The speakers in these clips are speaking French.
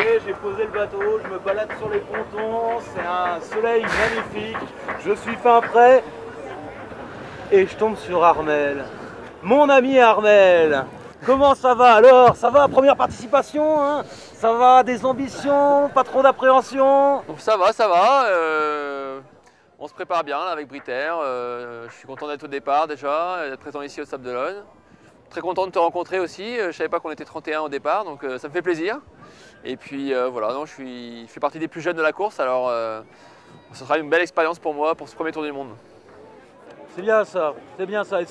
est, j'ai posé le bateau, je me balade sur les pontons, c'est un soleil magnifique, je suis fin prêt et je tombe sur Armel. Mon ami Armel, comment ça va alors? Ça va, première participation, hein? Ça va, des ambitions, pas trop d'appréhension? Donc ça va, ça va. On se prépare bien là, avec Briter. Je suis content d'être au départ déjà, d'être présent ici au Sable d'Olonne. Très content de te rencontrer aussi. Je ne savais pas qu'on était 31 au départ, donc ça me fait plaisir. Et puis voilà, non, je fais partie des plus jeunes de la course, alors ce sera une belle expérience pour moi pour ce premier tour du monde. C'est bien ça, c'est bien ça. Et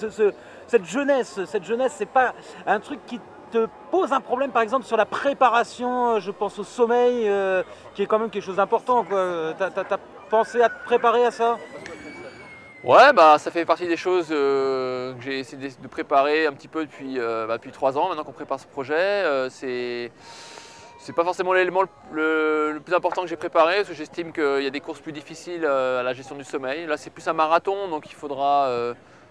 cette jeunesse, c'est pas un truc qui te pose un problème, par exemple, sur la préparation, je pense au sommeil, qui est quand même quelque chose d'important, quoi. T'as pensé à te préparer à ça? Ouais, bah, ça fait partie des choses que j'ai essayé de préparer un petit peu depuis 3 ans maintenant qu'on prépare ce projet. C'est pas forcément l'élément le plus important que j'ai préparé, parce que j'estime qu'il y a des courses plus difficiles à la gestion du sommeil. Là, c'est plus un marathon, donc il faudra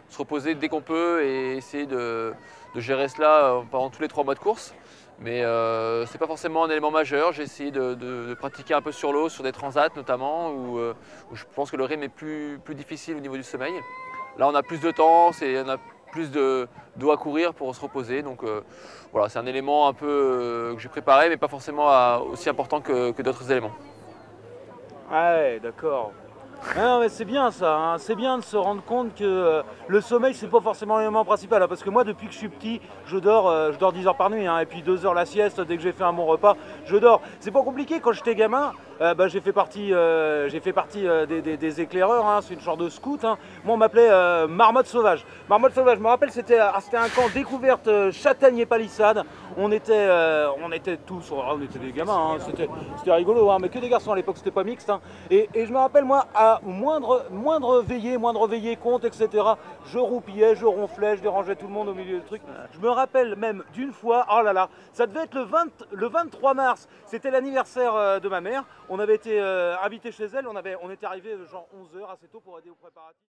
se reposer dès qu'on peut et essayer de gérer cela pendant tous les 3 mois de course. Mais c'est pas forcément un élément majeur. J'ai essayé de pratiquer un peu sur l'eau, sur des transats notamment, où je pense que le rythme est plus difficile au niveau du sommeil. Là, on a plus de temps, on a plus d'eau à courir pour se reposer. Donc voilà, c'est un élément un peu que j'ai préparé, mais pas forcément aussi important que d'autres éléments. Ouais, d'accord. Ah non, mais c'est bien ça, hein. C'est bien de se rendre compte que le sommeil c'est pas forcément l'élément principal, hein, parce que moi depuis que je suis petit je dors 10 heures par nuit, hein, et puis 2 heures la sieste dès que j'ai fait un bon repas je dors. C'est pas compliqué. Quand j'étais gamin, bah, j'ai fait partie des éclaireurs, hein. C'est une sorte de scout, hein. Moi on m'appelait Marmotte Sauvage. Marmotte Sauvage, je me rappelle, c'était un camp découverte Châtaigne et Palissade. On était tous, on était des gamins, hein. C'était rigolo, hein, mais que des garçons à l'époque, c'était pas mixte, hein. Et je me rappelle, moi, à moindre veillée compte, etc., je roupillais, je ronflais, je dérangeais tout le monde au milieu du truc. Je me rappelle même d'une fois, oh là là, ça devait être le 23 mars, c'était l'anniversaire de ma mère. On avait été invités chez elle, on était arrivé genre 11 h assez tôt pour aider aux préparatifs.